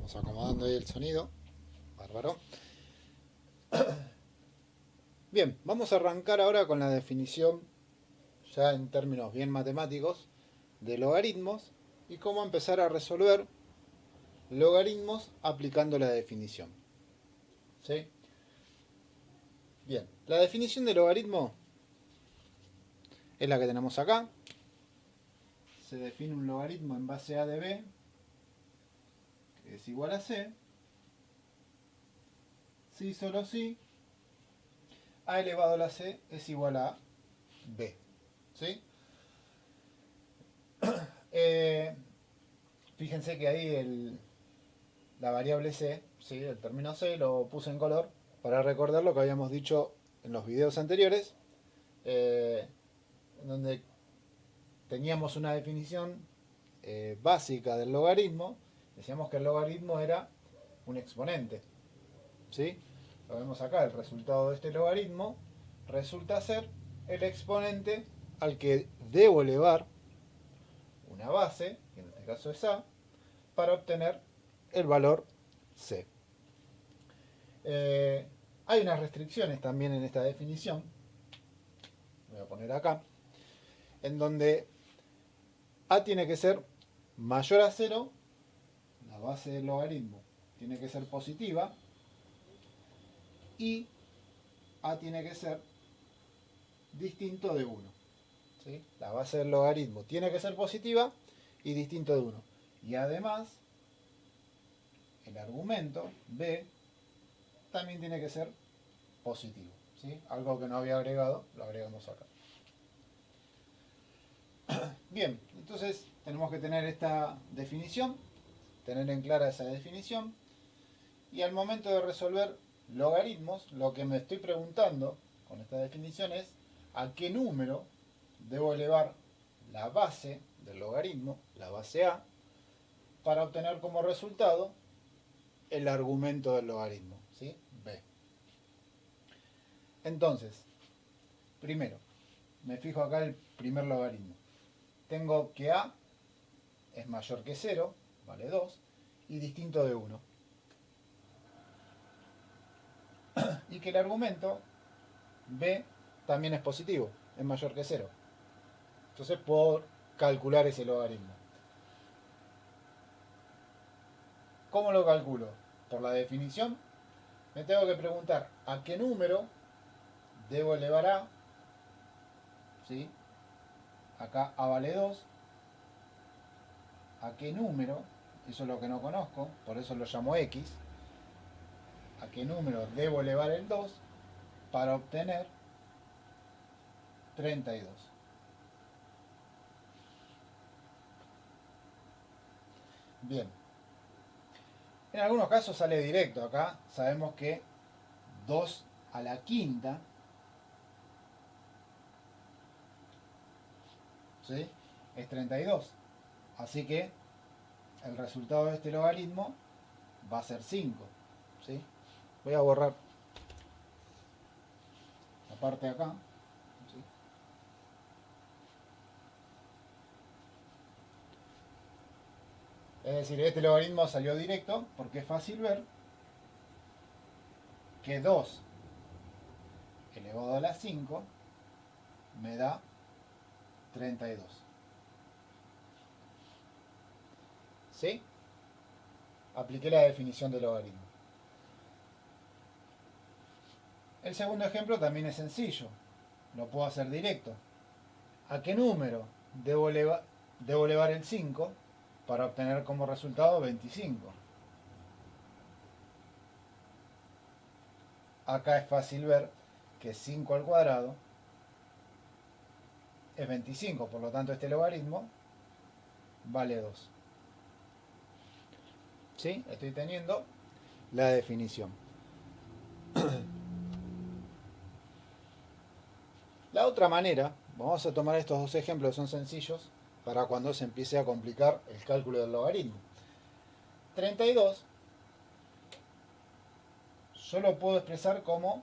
Vamos acomodando ahí el sonido. Bárbaro. Bien, vamos a arrancar ahora con la definición, ya en términos bien matemáticos, de logaritmos y cómo empezar a resolver logaritmos aplicando la definición. ¿Sí? Bien, la definición de logaritmo es la que tenemos acá. Se define un logaritmo en base a de b, que es igual a c, si solo si a elevado a la c es igual a b. ¿Sí? Eh, Fíjense que ahí la variable c, ¿sí? El término c, lo puse en color para recordar lo que habíamos dicho en los videos anteriores, donde teníamos una definición básica del logaritmo. Decíamos que el logaritmo era un exponente. ¿Sí? Lo vemos acá, el resultado de este logaritmo resulta ser el exponente al que debo elevar una base, que en este caso es a, para obtener el valor c. Hay unas restricciones también en esta definición, voy a poner acá, en donde a tiene que ser mayor a 0, la base del logaritmo tiene que ser positiva, y a tiene que ser distinto de 1. ¿Sí? La base del logaritmo tiene que ser positiva y distinto de 1. Y además, el argumento b también tiene que ser positivo. ¿Sí? Algo que no había agregado, lo agregamos acá. Bien, entonces tenemos que tener esta definición, tener en clara esa definición, y al momento de resolver logaritmos, lo que me estoy preguntando con esta definición es a qué número debo elevar la base del logaritmo, la base a, para obtener como resultado el argumento del logaritmo, ¿sí? B. Entonces, primero, me fijo acá el primer logaritmo. Tengo que a es mayor que 0, vale 2, y distinto de 1. Y que el argumento b también es positivo, es mayor que 0. Entonces puedo calcular ese logaritmo. ¿Cómo lo calculo? Por la definición, me tengo que preguntar a qué número debo elevar a, ¿sí? Acá a vale 2, a qué número, eso es lo que no conozco, por eso lo llamo x, a qué número debo elevar el 2 para obtener 32. Bien, en algunos casos sale directo. Acá sabemos que 2 a la quinta, ¿sí?, es 32. Así que el resultado de este logaritmo va a ser 5. ¿Sí? Voy a borrar la parte de acá. ¿Sí? Es decir, este logaritmo salió directo porque es fácil ver que 2 elevado a la 5 me da 32. ¿Sí? Apliqué la definición del logaritmo. El segundo ejemplo también es sencillo. Lo puedo hacer directo. ¿A qué número debo elevar el 5 para obtener como resultado 25? Acá es fácil ver que 5 al cuadrado es 25, por lo tanto este logaritmo vale 2. ¿Sí? Estoy teniendo la definición. La otra manera, vamos a tomar estos dos ejemplos, son sencillos, para cuando se empiece a complicar el cálculo del logaritmo. 32 yo lo puedo expresar como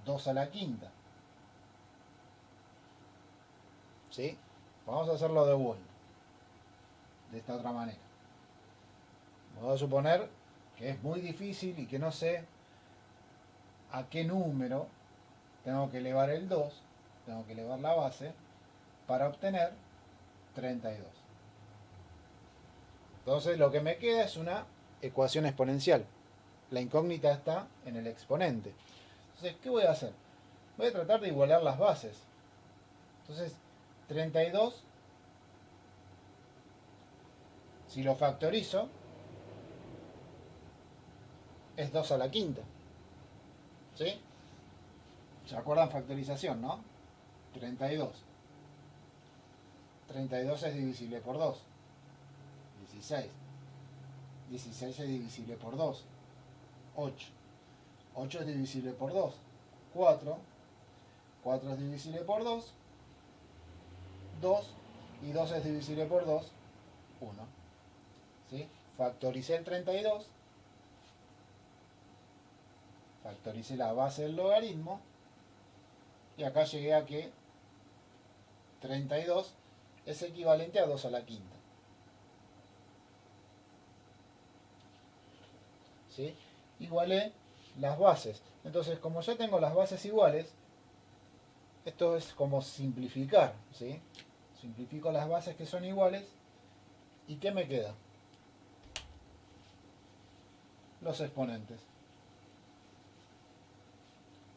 2 a la quinta. ¿Sí? Vamos a hacerlo de vuelta, de esta otra manera. Vamos a suponer que es muy difícil y que no sé a qué número tengo que elevar el 2, tengo que elevar la base, para obtener 32. Entonces lo que me queda es una ecuación exponencial. La incógnita está en el exponente. Entonces, ¿qué voy a hacer? Voy a tratar de igualar las bases. Entonces, 32, si lo factorizo, es 2 a la quinta. ¿Sí? ¿Se acuerdan factorización, no? 32. 32 es divisible por 2. 16. 16 es divisible por 2. 8. 8 es divisible por 2. 4. 4 es divisible por 2. 2. Y 2 es divisible por 2. 1. ¿Sí? Factoricé el 32. Factoricé la base del logaritmo. Y acá llegué a que 32 es equivalente a 2 a la quinta. ¿Sí? Igualé las bases. Entonces, como ya tengo las bases iguales, esto es como simplificar. ¿Sí? Simplifico las bases que son iguales. ¿Y qué me queda? Los exponentes.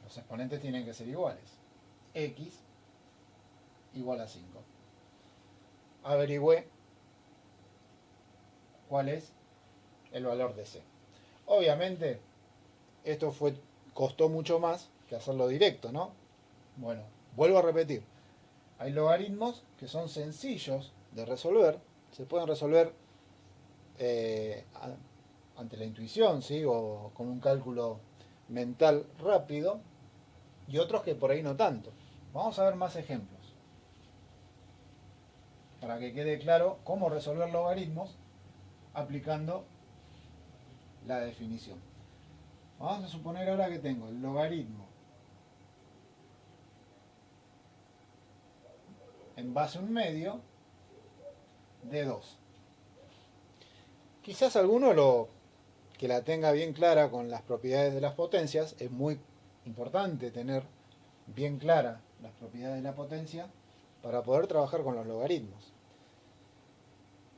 Los exponentes tienen que ser iguales. X igual a 5. Averigüé cuál es el valor de C. Obviamente, esto costó mucho más que hacerlo directo, ¿no? Bueno, vuelvo a repetir. Hay logaritmos que son sencillos de resolver. Se pueden resolver ante la intuición, ¿sí? O con un cálculo mental rápido. Y otros que por ahí no tanto. Vamos a ver más ejemplos. Para que quede claro cómo resolver logaritmos aplicando la definición. Vamos a suponer ahora que tengo el logaritmo en base a un medio de 2. Quizás alguno que la tenga bien clara con las propiedades de las potencias. Es muy importante tener bien clara las propiedades de la potencia para poder trabajar con los logaritmos.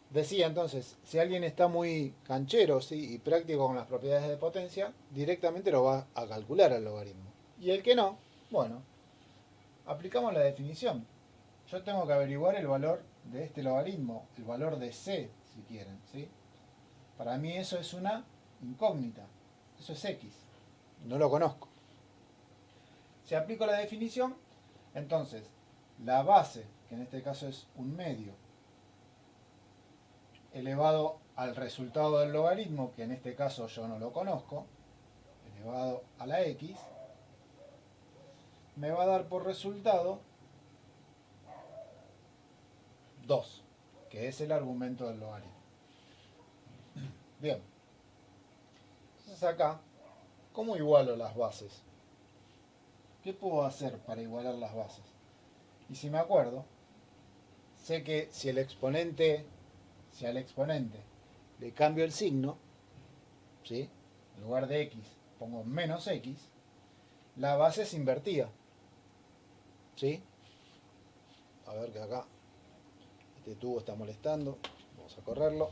Decía entonces, si alguien está muy canchero, ¿sí? Y práctico con las propiedades de potencia, directamente lo va a calcular al logaritmo. Y el que no, bueno, aplicamos la definición. Yo tengo que averiguar el valor de este logaritmo, el valor de C, si quieren, ¿sí? Para mí eso es una incógnita, eso es X, no lo conozco. Si aplico la definición, entonces la base, que en este caso es un medio, elevado al resultado del logaritmo, que en este caso yo no lo conozco, elevado a la X, me va a dar por resultado 2, que es el argumento del logaritmo. Bien. Entonces acá, ¿cómo igualo las bases? ¿Qué puedo hacer para igualar las bases? Y si me acuerdo, sé que si al exponente le cambio el signo, ¿sí? En lugar de X pongo menos X, la base se invertía. ¿Sí? A ver que acá este tubo está molestando. Vamos a correrlo.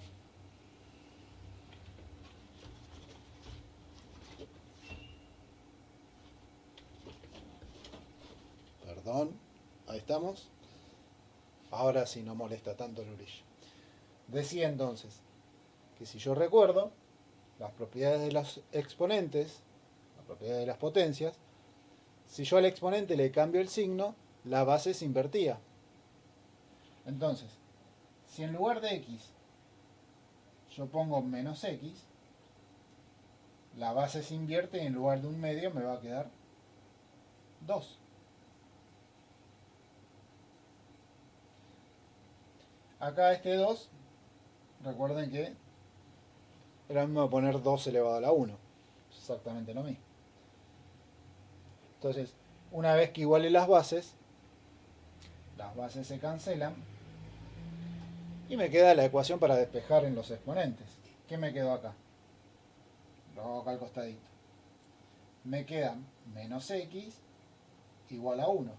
Perdón. Ahí estamos. Ahora sí no molesta tanto el brillo. Decía entonces que si yo recuerdo las propiedades de los exponentes, las propiedades de las potencias, si yo al exponente le cambio el signo, la base se invertía. Entonces, si en lugar de X yo pongo menos X, la base se invierte y en lugar de un medio me va a quedar 2. Acá este 2, recuerden que era lo mismo poner 2 elevado a la 1. Es exactamente lo mismo. Entonces, una vez que iguale las bases se cancelan y me queda la ecuación para despejar en los exponentes. ¿qué me quedó acá? Lo hago acá al costadito. Me quedan menos x igual a 1.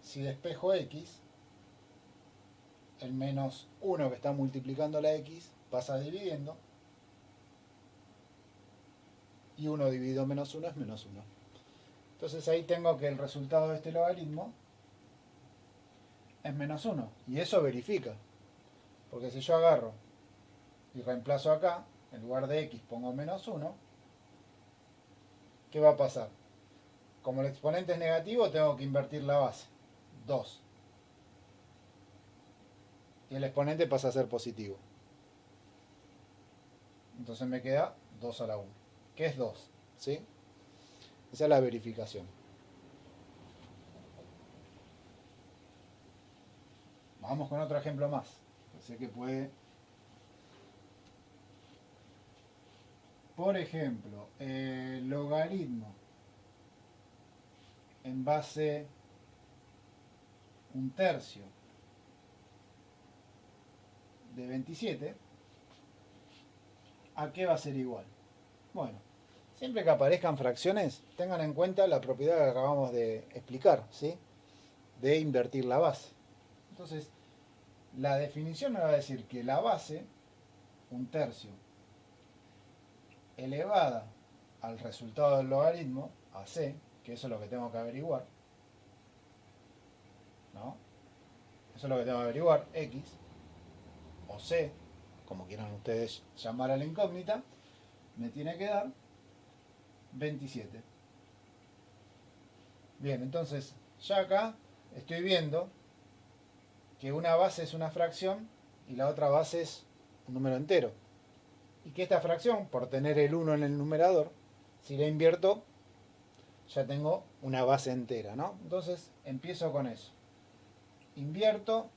Si despejo x, el menos 1 que está multiplicando la x pasa dividiendo. Y 1 dividido menos 1 es menos 1. Entonces ahí tengo que el resultado de este logaritmo es menos 1. Y eso verifica. Porque si yo agarro y reemplazo acá, en lugar de x pongo menos 1, ¿qué va a pasar? Como el exponente es negativo, tengo que invertir la base. 2. Y el exponente pasa a ser positivo. Entonces me queda 2 a la 1. ¿Qué es 2? ¿Sí? Esa es la verificación. Vamos con otro ejemplo más. Sé que puede... Por ejemplo, logaritmo en base 1/3 de 27, ¿a qué va a ser igual? Bueno, siempre que aparezcan fracciones, tengan en cuenta la propiedad que acabamos de explicar, ¿sí? De invertir la base. Entonces, la definición me va a decir que la base, 1/3, elevada al resultado del logaritmo, a c, que eso es lo que tengo que averiguar, ¿no? Eso es lo que tengo que averiguar, x, o c, como quieran ustedes llamar a la incógnita, me tiene que dar 27. Bien, entonces ya acá estoy viendo que una base es una fracción y la otra base es un número entero. Y que esta fracción, por tener el 1 en el numerador, si la invierto, ya tengo una base entera, ¿no? Entonces empiezo con eso. Invierto,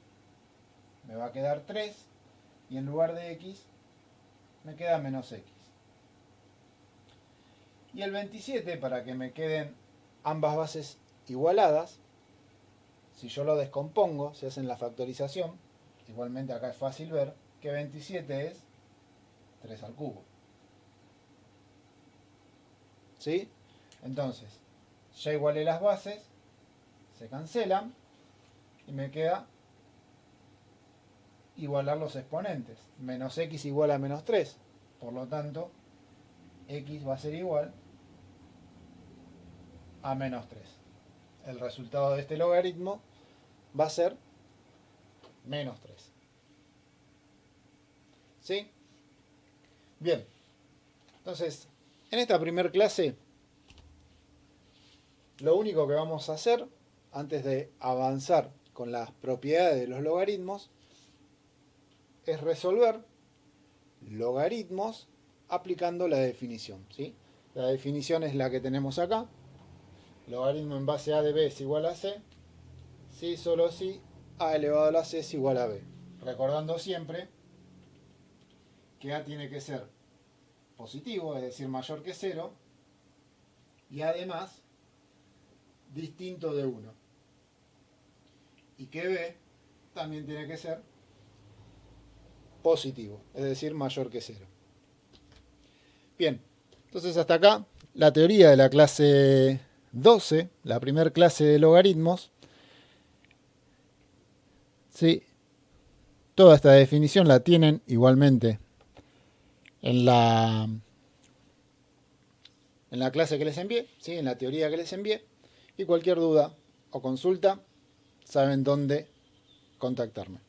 me va a quedar 3, y en lugar de x, me queda menos x. Y el 27, para que me queden ambas bases igualadas, si yo lo descompongo, se hace en la factorización, igualmente acá es fácil ver que 27 es 3 al cubo. ¿Sí? Entonces, ya igualé las bases, se cancelan, y me queda igualar los exponentes. Menos x igual a menos 3. Por lo tanto, x va a ser igual a menos 3. El resultado de este logaritmo va a ser menos 3. ¿Sí? Bien. Entonces, en esta primera clase, lo único que vamos a hacer, antes de avanzar con las propiedades de los logaritmos, es resolver logaritmos aplicando la definición, ¿sí? La definición es la que tenemos acá. Logaritmo en base a de b es igual a c, si solo si a elevado a la c es igual a b. Recordando siempre que a tiene que ser positivo, es decir, mayor que 0, y además distinto de 1. Y que b también tiene que ser positivo, es decir, mayor que 0. Bien, entonces hasta acá la teoría de la clase 12, la primera clase de logaritmos. ¿Sí? Toda esta definición la tienen igualmente en la clase que les envié, ¿sí? En la teoría que les envié. Y cualquier duda o consulta, saben dónde contactarme.